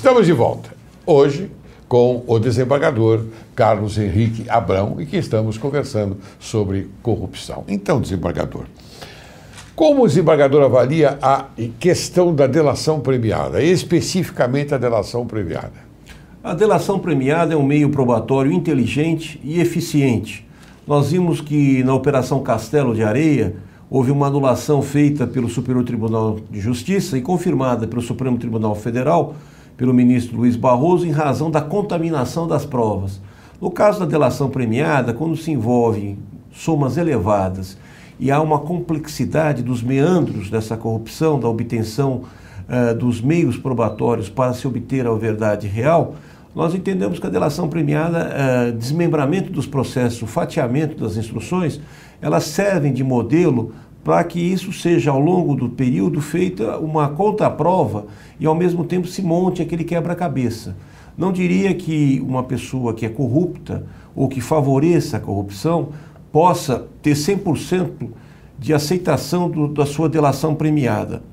Estamos de volta, hoje com o desembargador Carlos Henrique Abrão e que estamos conversando sobre corrupção. Então, desembargador, como o desembargador avalia a questão da delação premiada, especificamente a delação premiada? A delação premiada é um meio probatório inteligente e eficiente. Nós vimos que na Operação Castelo de Areia houve uma anulação feita pelo Superior Tribunal de Justiça e confirmada pelo Supremo Tribunal Federal, pelo ministro Luiz Barroso, em razão da contaminação das provas. No caso da delação premiada, quando se envolve somas elevadas e há uma complexidade dos meandros dessa corrupção, da obtenção dos meios probatórios para se obter a verdade real, nós entendemos que a delação premiada, desmembramento dos processos, o fatiamento das instruções, elas servem de modelo para que isso seja, ao longo do período, feita uma contraprova e, ao mesmo tempo, se monte aquele quebra-cabeça. Não diria que uma pessoa que é corrupta ou que favoreça a corrupção possa ter 100% de aceitação da sua delação premiada.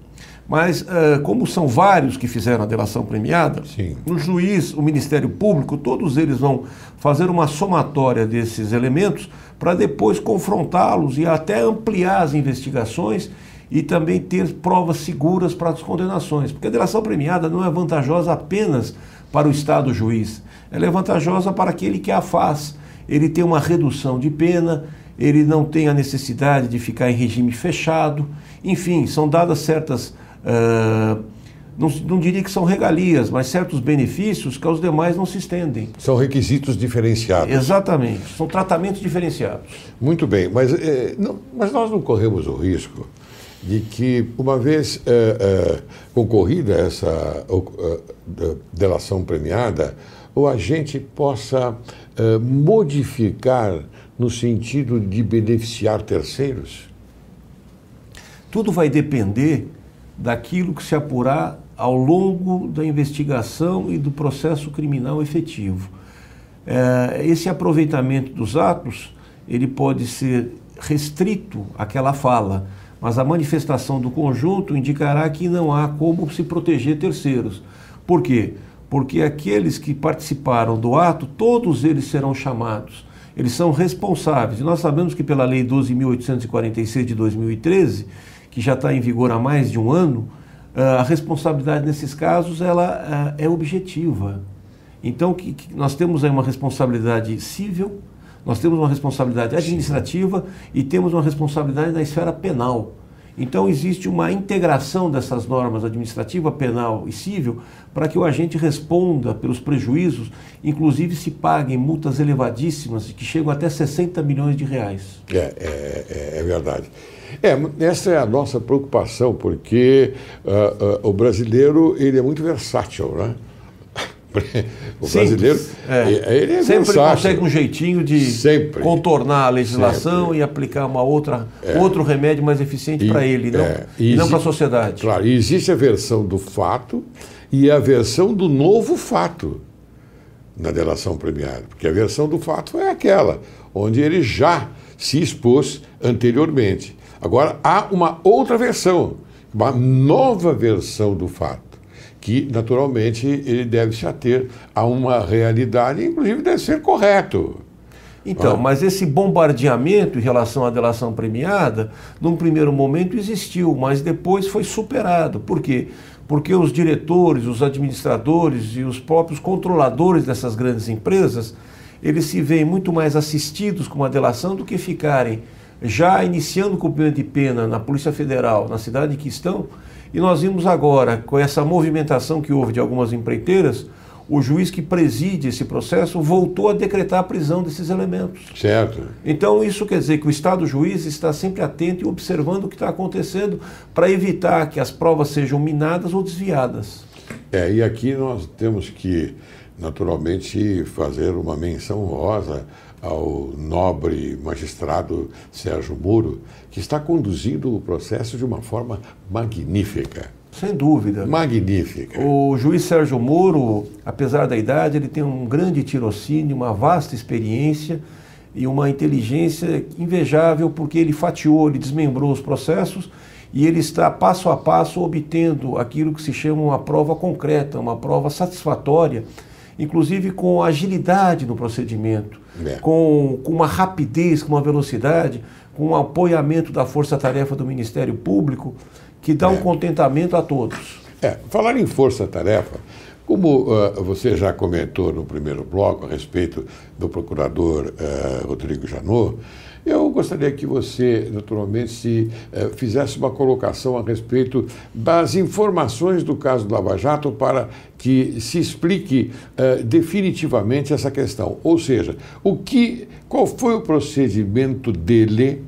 Mas, como são vários que fizeram a delação premiada, Sim. O juiz, o Ministério Público, todos eles vão fazer uma somatória desses elementos para depois confrontá-los e até ampliar as investigações e também ter provas seguras para as condenações. Porque a delação premiada não é vantajosa apenas para o Estado juiz, ela é vantajosa para aquele que a faz. Ele tem uma redução de pena, ele não tem a necessidade de ficar em regime fechado, enfim, são dadas certas... não diria que são regalias, mas certos benefícios que aos demais não se estendem. São requisitos diferenciados. Exatamente, são tratamentos diferenciados. Muito bem, mas nós não corremos o risco de que, uma vez concorrida essa delação premiada, o agente possa modificar no sentido de beneficiar terceiros? Tudo vai depender daquilo que se apurar ao longo da investigação e do processo criminal efetivo. Esse aproveitamento dos atos, ele pode ser restrito àquela fala, mas a manifestação do conjunto indicará que não há como se proteger terceiros. Por quê? Porque aqueles que participaram do ato, todos eles serão chamados. Eles são responsáveis. E nós sabemos que pela Lei 12.846 de 2013, que já está em vigor há mais de um ano, a responsabilidade nesses casos ela é objetiva. Então, nós temos aí uma responsabilidade civil, nós temos uma responsabilidade administrativa e temos uma responsabilidade na esfera penal. Então, existe uma integração dessas normas administrativa, penal e civil para que o agente responda pelos prejuízos, inclusive se paguem multas elevadíssimas que chegam até 60 milhões de reais. É verdade. Essa é a nossa preocupação, porque o brasileiro ele é muito versátil, né? O brasileiro ele é sempre versátil. Consegue um jeitinho de contornar a legislação e aplicar outro remédio mais eficiente para ele, não para a sociedade. Claro, e existe a versão do fato e a versão do novo fato na delação premiada, porque a versão do fato é aquela onde ele já se expôs anteriormente. Agora, há uma outra versão, uma nova versão do fato, que, naturalmente, ele deve se ater a uma realidade, inclusive deve ser correto. Então, mas esse bombardeamento em relação à delação premiada, num primeiro momento existiu, mas depois foi superado. Por quê? Porque os diretores, os administradores e os próprios controladores dessas grandes empresas, eles se veem muito mais assistidos com a delação do que ficarem já iniciando o cumprimento de pena na Polícia Federal, na cidade em que estão, e nós vimos agora, com essa movimentação que houve de algumas empreiteiras, o juiz que preside esse processo voltou a decretar a prisão desses elementos. Certo. Então isso quer dizer que o Estado juiz está sempre atento e observando o que está acontecendo para evitar que as provas sejam minadas ou desviadas. E aqui nós temos que, naturalmente, fazer uma menção honrosa ao nobre magistrado Sérgio Moro, que está conduzindo o processo de uma forma magnífica. Sem dúvida. Magnífica. O juiz Sérgio Moro, apesar da idade, ele tem um grande tirocínio, uma vasta experiência, e uma inteligência invejável, porque ele fatiou, ele desmembrou os processos e ele está passo a passo obtendo aquilo que se chama uma prova concreta, uma prova satisfatória, inclusive com agilidade no procedimento, com uma rapidez, com uma velocidade, com um apoiamento da força-tarefa do Ministério Público, que dá um contentamento a todos. Falar em força-tarefa, como você já comentou no primeiro bloco a respeito do procurador Rodrigo Janot, eu gostaria que você, naturalmente, fizesse uma colocação a respeito das informações do caso do Lava Jato para que se explique definitivamente essa questão. Ou seja, qual foi o procedimento dele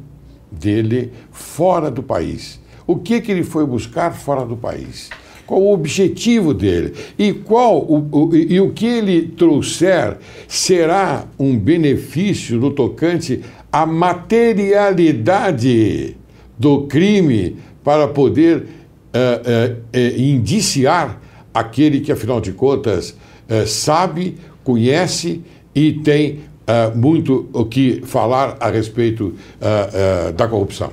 fora do país? O que ele foi buscar fora do país? Qual o objetivo dele? E o que ele trouxer será um benefício no tocante à materialidade do crime para poder indiciar aquele que, afinal de contas, sabe, conhece e tem muito o que falar a respeito da corrupção.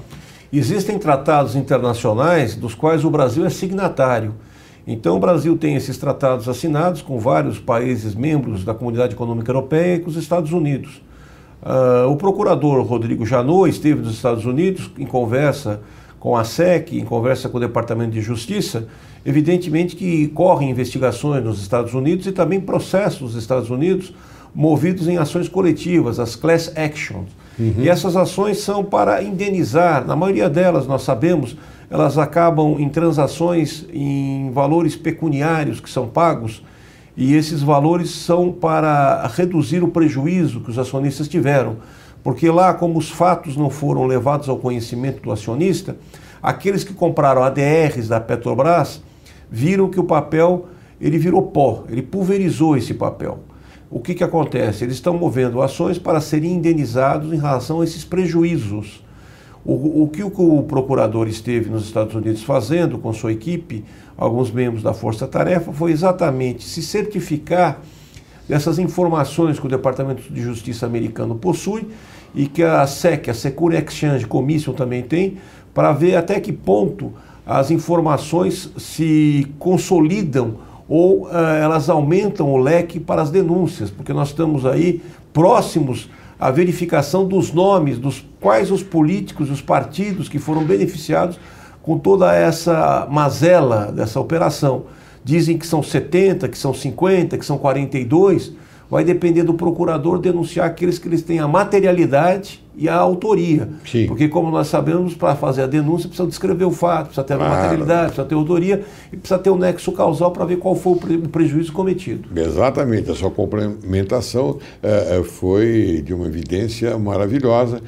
Existem tratados internacionais dos quais o Brasil é signatário. Então o Brasil tem esses tratados assinados com vários países membros da Comunidade Econômica Europeia e com os Estados Unidos. O procurador Rodrigo Janot esteve nos Estados Unidos em conversa com a SEC, em conversa com o Departamento de Justiça. Evidentemente que correm investigações nos Estados Unidos e também processos nos Estados Unidos movidos em ações coletivas, as class actions. E essas ações são para indenizar, na maioria delas, nós sabemos, elas acabam em transações em valores pecuniários que são pagos, e esses valores são para reduzir o prejuízo que os acionistas tiveram. Porque lá, como os fatos não foram levados ao conhecimento do acionista, aqueles que compraram ADRs da Petrobras viram que o papel ele virou pó, ele pulverizou esse papel. O que acontece? Eles estão movendo ações para serem indenizados em relação a esses prejuízos. O que o procurador esteve nos Estados Unidos fazendo com sua equipe, alguns membros da Força Tarefa, foi exatamente se certificar dessas informações que o Departamento de Justiça americano possui e que a SEC, a Security Exchange Commission, também tem, para ver até que ponto as informações se consolidam ou elas aumentam o leque para as denúncias, porque nós estamos aí próximos à verificação dos nomes, dos quais os políticos, os partidos que foram beneficiados com toda essa mazela dessa operação. Dizem que são 70, que são 50, que são 42, vai depender do procurador denunciar aqueles que eles têm a materialidade e a autoria. Sim. Porque, como nós sabemos, para fazer a denúncia precisa descrever o fato, precisa ter a materialidade, precisa ter a autoria e precisa ter o nexo causal para ver qual foi o prejuízo cometido. Exatamente, a sua complementação foi de uma evidência maravilhosa,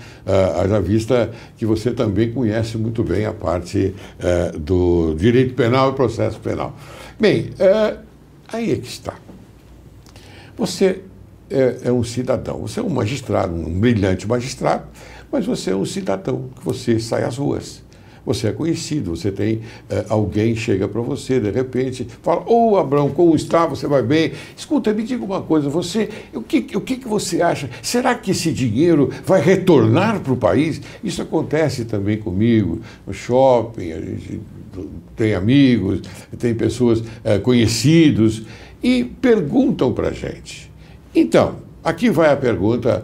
haja vista que você também conhece muito bem a parte do direito penal e processo penal. Bem, aí é que está. Você é um cidadão, você é um magistrado, um brilhante magistrado, mas você é um cidadão, que você sai às ruas. Você é conhecido, você tem alguém chega para você, de repente, fala: ô Abrão, como está? Você vai bem? Escuta, me diga uma coisa, o que você acha? Será que esse dinheiro vai retornar para o país? Isso acontece também comigo, no shopping, a gente tem amigos, tem pessoas conhecidos, e perguntam para a gente. Então, aqui vai a pergunta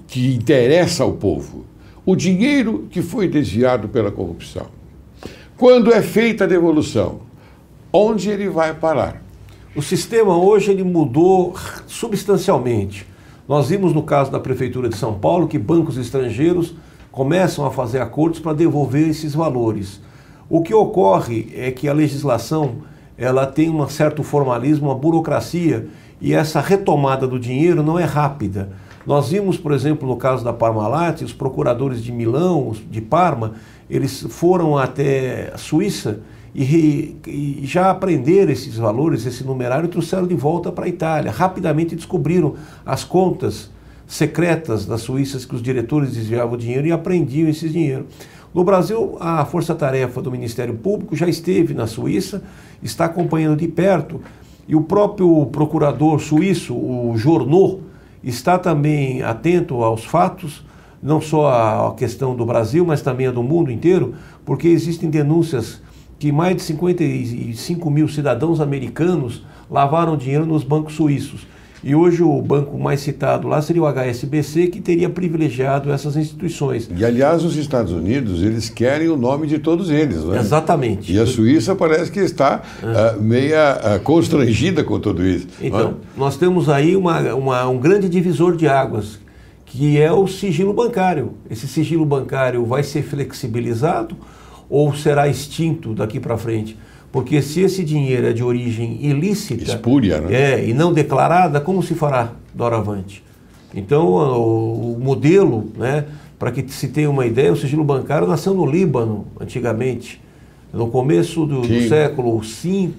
que interessa ao povo. O dinheiro que foi desviado pela corrupção, quando é feita a devolução, onde ele vai parar? O sistema hoje ele mudou substancialmente. Nós vimos no caso da Prefeitura de São Paulo que bancos estrangeiros começam a fazer acordos para devolver esses valores. O que ocorre é que a legislação ela tem um certo formalismo, uma burocracia, e essa retomada do dinheiro não é rápida. Nós vimos, por exemplo, no caso da Parmalat, os procuradores de Milão, de Parma, eles foram até a Suíça e já aprenderam esses valores, esse numerário, e trouxeram de volta para a Itália. Rapidamente descobriram as contas secretas das Suíças que os diretores desviavam o dinheiro e apreendiam esse dinheiro. No Brasil, a Força-Tarefa do Ministério Público já esteve na Suíça, está acompanhando de perto, e o próprio procurador suíço, o Jornot, está também atento aos fatos, não só a questão do Brasil, mas também a do mundo inteiro, porque existem denúncias que mais de 55 mil cidadãos americanos lavaram dinheiro nos bancos suíços. E hoje o banco mais citado lá seria o HSBC, que teria privilegiado essas instituições. E, aliás, os Estados Unidos, eles querem o nome de todos eles, não é? Exatamente. E a Suíça parece que está meia constrangida com tudo isso. Então, nós temos aí um grande divisor de águas, que é o sigilo bancário. Esse sigilo bancário vai ser flexibilizado ou será extinto daqui para frente? Porque se esse dinheiro é de origem ilícita, espúria, né? E não declarada, como se fará doravante? Então, o modelo, né, para que se tenha uma ideia, o sigilo bancário nasceu no Líbano, antigamente, no começo do século V,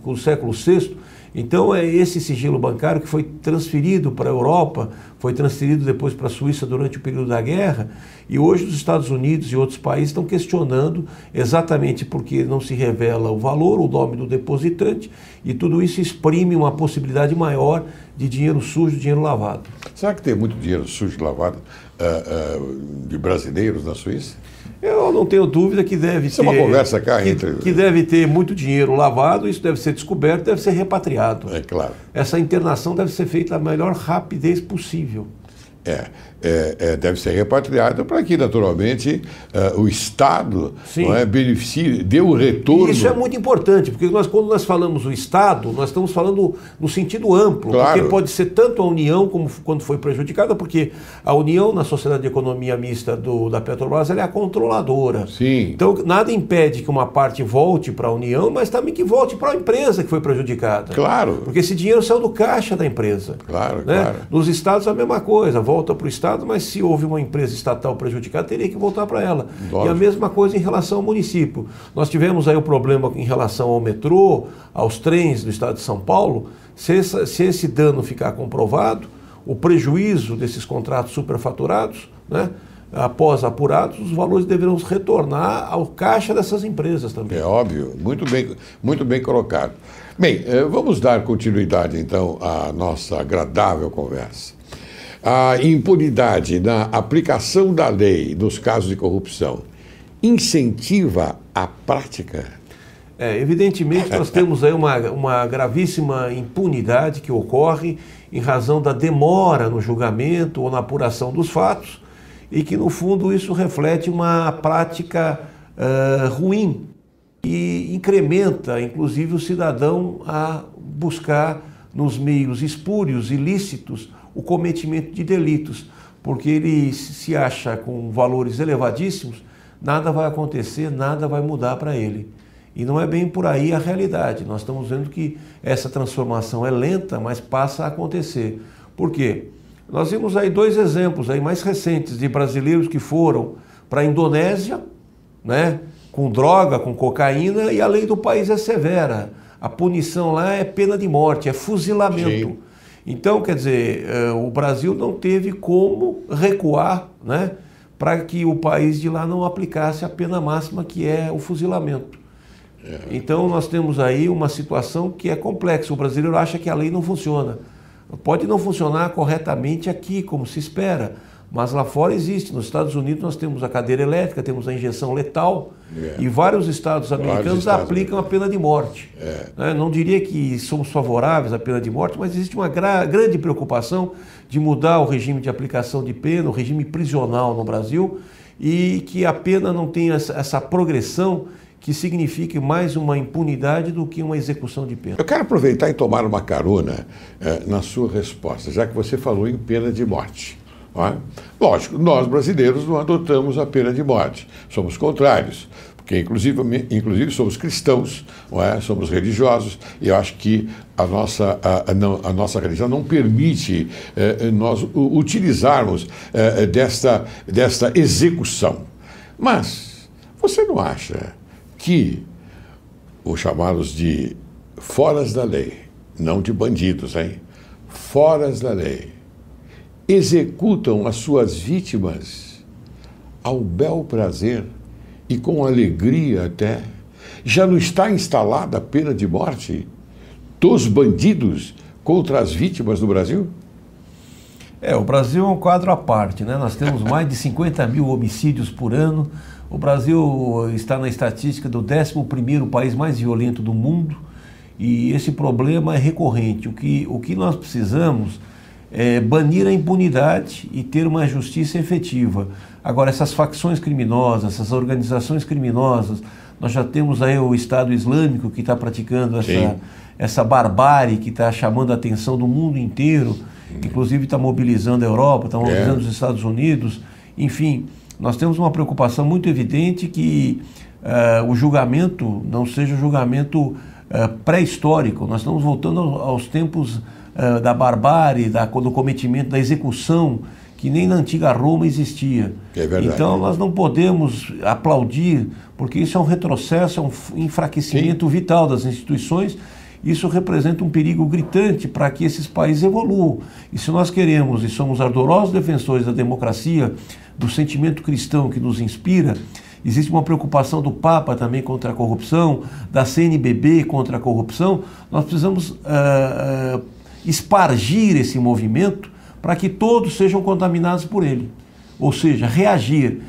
no século VI. Então, é esse sigilo bancário que foi transferido para a Europa, foi transferido depois para a Suíça durante o período da guerra, e hoje os Estados Unidos e outros países estão questionando exatamente porque não se revela o valor, o nome do depositante, e tudo isso exprime uma possibilidade maior de dinheiro sujo, dinheiro lavado. Será que tem muito dinheiro sujo e lavado de brasileiros na Suíça? Eu não tenho dúvida que deve Isso ter... é uma conversa cá entre... Que deve ter muito dinheiro lavado, isso deve ser descoberto, deve ser repatriado. É claro. Essa internação deve ser feita da melhor rapidez possível. Deve ser repatriado para que, naturalmente, o Estado não é, beneficie, dê o retorno. E isso é muito importante, porque quando nós falamos o Estado, nós estamos falando no sentido amplo, claro. Porque pode ser tanto a União como quando foi prejudicada, porque a União, na Sociedade de Economia Mista da Petrobras, ela é a controladora. Sim. Então, nada impede que uma parte volte para a União, mas também que volte para a empresa que foi prejudicada. Claro. Porque esse dinheiro saiu do caixa da empresa. Claro, né? claro. Nos Estados, a mesma coisa, volta para o Estado, mas se houve uma empresa estatal prejudicada, teria que voltar para ela. Lógico. E a mesma coisa em relação ao município. Nós tivemos aí o problema em relação ao metrô, aos trens do Estado de São Paulo. Se esse dano ficar comprovado, o prejuízo desses contratos superfaturados, né, após apurados, os valores deverão retornar ao caixa dessas empresas também. É óbvio, muito bem colocado. Bem, vamos dar continuidade então à nossa agradável conversa. A impunidade na aplicação da lei nos casos de corrupção incentiva a prática? Evidentemente, nós temos aí uma gravíssima impunidade que ocorre em razão da demora no julgamento ou na apuração dos fatos e que, no fundo, isso reflete uma prática ruim e incrementa, inclusive, o cidadão a buscar nos meios espúrios, ilícitos, o cometimento de delitos, porque ele se acha com valores elevadíssimos, nada vai acontecer, nada vai mudar para ele. E não é bem por aí a realidade. Nós estamos vendo que essa transformação é lenta, mas passa a acontecer. Por quê? Nós vimos aí 2 exemplos aí mais recentes de brasileiros que foram para a Indonésia, né, com droga, com cocaína, e a lei do país é severa. A punição lá é pena de morte, é fuzilamento. Sim. Então, quer dizer, o Brasil não teve como recuar, né, para que o país de lá não aplicasse a pena máxima, que é o fuzilamento. Então, nós temos aí uma situação que é complexa. O brasileiro acha que a lei não funciona. Pode não funcionar corretamente aqui, como se espera, mas lá fora existe. Nos Estados Unidos nós temos a cadeira elétrica, temos a injeção letal, e vários estados americanos aplicam a pena de morte. Não diria que somos favoráveis à pena de morte, mas existe uma grande preocupação de mudar o regime de aplicação de pena, o regime prisional no Brasil, e que a pena não tenha essa progressão que signifique mais uma impunidade do que uma execução de pena. Eu quero aproveitar e tomar uma carona na sua resposta, já que você falou em pena de morte. Não é? Lógico, nós brasileiros não adotamos a pena de morte, somos contrários, porque inclusive somos cristãos, não é? Somos religiosos, e eu acho que a nossa religião não permite nós utilizarmos desta execução. Mas você não acha que os chamados de foras da lei, não de bandidos, hein? Foras da lei, executam as suas vítimas ao bel prazer e com alegria até? Já não está instalada a pena de morte dos bandidos contra as vítimas do Brasil? O Brasil é um quadro à parte, né? Nós temos mais de 50 mil homicídios por ano. O Brasil está na estatística do 11º país mais violento do mundo e esse problema é recorrente. O que nós precisamos é banir a impunidade e ter uma justiça efetiva. Agora, essas facções criminosas, essas organizações criminosas, nós já temos aí o Estado Islâmico que está praticando essa barbárie, que está chamando a atenção do mundo inteiro, inclusive está mobilizando a Europa, está mobilizando os Estados Unidos. Enfim, nós temos uma preocupação muito evidente que o julgamento não seja um julgamento pré-histórico. Nós estamos voltando aos tempos da barbárie, do cometimento, da execução, que nem na antiga Roma existia. É verdade. Então nós não podemos aplaudir, porque isso é um retrocesso, é um enfraquecimento vital das instituições. Isso representa um perigo gritante para que esses países evoluam. E se nós queremos e somos ardorosos defensores da democracia, do sentimento cristão que nos inspira, existe uma preocupação do Papa também contra a corrupção, da CNBB contra a corrupção. Nós precisamos espargir esse movimento para que todos sejam contaminados por ele. Ou seja, reagir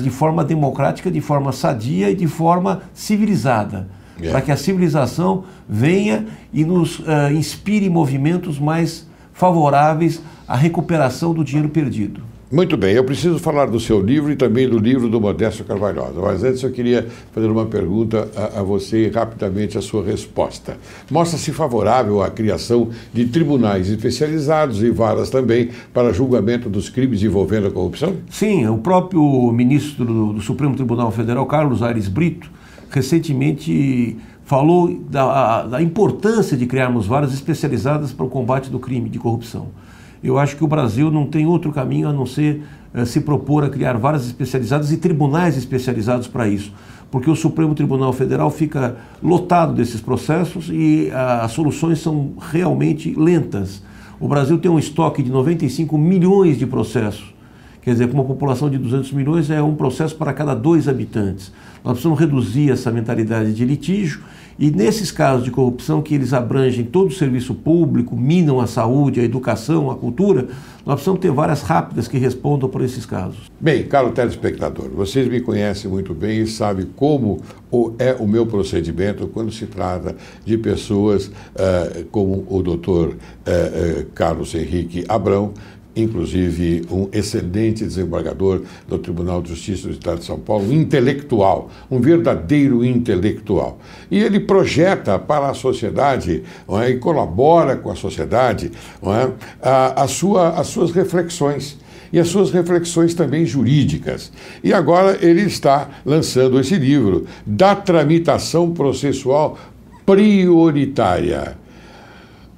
de forma democrática, de forma sadia e de forma civilizada. Para que a civilização venha e nos inspire movimentos mais favoráveis à recuperação do dinheiro perdido. Muito bem, eu preciso falar do seu livro e também do livro do Modesto Carvalhosa. Mas antes eu queria fazer uma pergunta a você e rapidamente a sua resposta. Mostra-se favorável à criação de tribunais especializados e varas também para julgamento dos crimes envolvendo a corrupção? Sim, o próprio ministro do Supremo Tribunal Federal, Carlos Aires Brito, recentemente falou da importância de criarmos varas especializadas para o combate do crime de corrupção. Eu acho que o Brasil não tem outro caminho a não ser se propor a criar varas especializadas e tribunais especializados para isso, porque o Supremo Tribunal Federal fica lotado desses processos e as soluções são realmente lentas. O Brasil tem um estoque de 95 milhões de processos. Quer dizer, com uma população de 200 milhões é um processo para cada 2 habitantes. Nós precisamos reduzir essa mentalidade de litígio e nesses casos de corrupção que eles abrangem todo o serviço público, minam a saúde, a educação, a cultura, nós precisamos ter varas rápidas que respondam por esses casos. Bem, caro telespectador, vocês me conhecem muito bem e sabem como é o meu procedimento quando se trata de pessoas como o doutor Carlos Henrique Abrão, inclusive um excelente desembargador do Tribunal de Justiça do Estado de São Paulo, um intelectual, um verdadeiro intelectual. E ele projeta para a sociedade, não é, e colabora com a sociedade, não é, as suas reflexões. E as suas reflexões também jurídicas. E agora ele está lançando esse livro, Da Tramitação Processual Prioritária.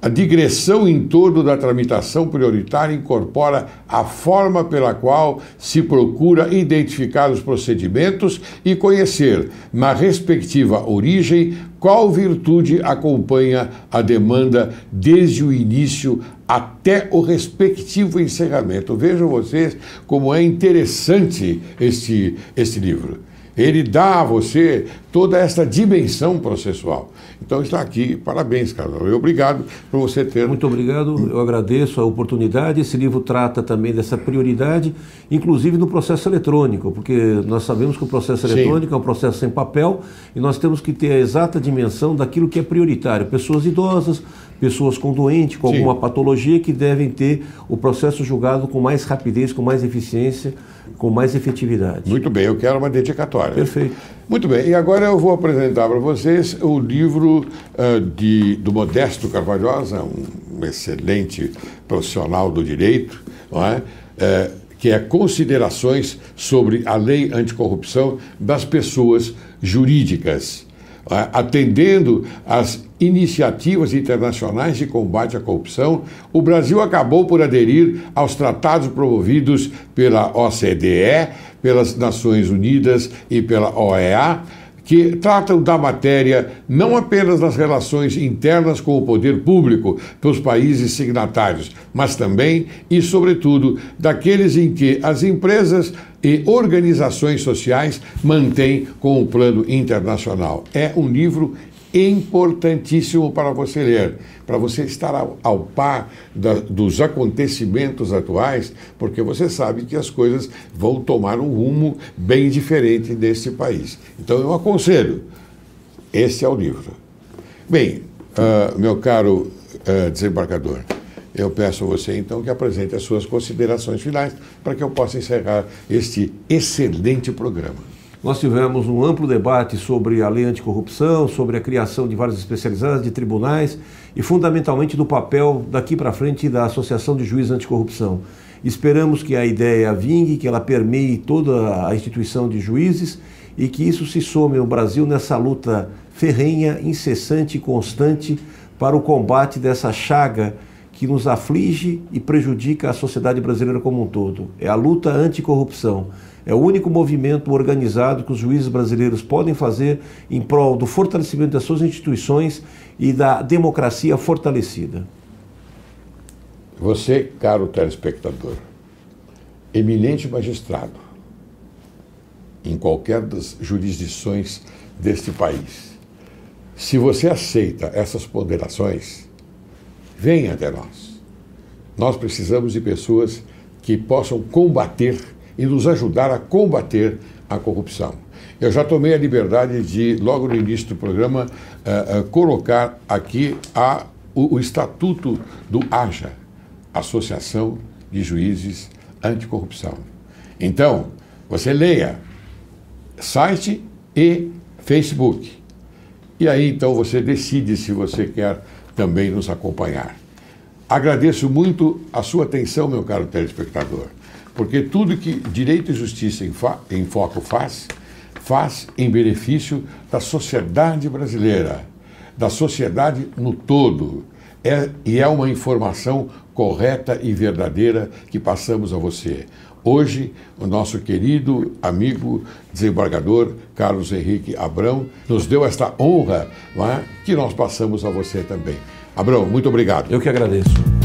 A digressão em torno da tramitação prioritária incorpora a forma pela qual se procura identificar os procedimentos e conhecer, na respectiva origem, qual virtude acompanha a demanda desde o início até o respectivo encerramento. Vejam vocês como é interessante este livro. Ele dá a você toda essa dimensão processual. Então está aqui, parabéns, Carlos. Obrigado por você ter... Muito obrigado, eu agradeço a oportunidade. Esse livro trata também dessa prioridade, inclusive no processo eletrônico, porque nós sabemos que o processo eletrônico é um processo sem papel e nós temos que ter a exata dimensão daquilo que é prioritário. Pessoas idosas, pessoas com doente, com alguma patologia que devem ter o processo julgado com mais rapidez, com mais eficiência, com mais efetividade. Muito bem, eu quero uma dedicatória. Perfeito. Muito bem, e agora eu vou apresentar para vocês o livro do Modesto Carvalhosa, um excelente profissional do direito, não é? Que é Considerações sobre a Lei Anticorrupção das Pessoas Jurídicas. Atendendo às iniciativas internacionais de combate à corrupção, o Brasil acabou por aderir aos tratados promovidos pela OCDE, pelas Nações Unidas e pela OEA, que tratam da matéria não apenas das relações internas com o poder público dos países signatários, mas também e, sobretudo, daqueles em que as empresas e organizações sociais mantêm com o plano internacional. É um livro importantíssimo para você ler, para você estar ao par dos acontecimentos atuais, porque você sabe que as coisas vão tomar um rumo bem diferente desse país. Então eu aconselho, esse é o livro. Bem, meu caro desembargador, eu peço a você então que apresente as suas considerações finais para que eu possa encerrar este excelente programa. Nós tivemos um amplo debate sobre a lei anticorrupção, sobre a criação de várias especializadas de tribunais e fundamentalmente do papel daqui para frente da Associação de Juízes Anticorrupção. Esperamos que a ideia vingue, que ela permeie toda a instituição de juízes e que isso se some no Brasil nessa luta ferrenha, incessante e constante para o combate dessa chaga que nos aflige e prejudica a sociedade brasileira como um todo. É a luta anticorrupção. É o único movimento organizado que os juízes brasileiros podem fazer em prol do fortalecimento das suas instituições e da democracia fortalecida. Você, caro telespectador, eminente magistrado, em qualquer das jurisdições deste país, se você aceita essas ponderações, venha até nós. Nós precisamos de pessoas que possam combater e nos ajudar a combater a corrupção. Eu já tomei a liberdade de, logo no início do programa, colocar aqui o estatuto do AJA, Associação de Juízes Anticorrupção. Então, você leia site e Facebook. E aí, então, você decide se você quer também nos acompanhar. Agradeço muito a sua atenção, meu caro telespectador, porque tudo que Direito e Justiça em Foco faz em benefício da sociedade brasileira, da sociedade no todo. E é uma informação correta e verdadeira que passamos a você. Hoje, o nosso querido amigo desembargador Carlos Henrique Abrão nos deu esta honra, não é, que nós passamos a você também. Abrão, muito obrigado. Eu que agradeço.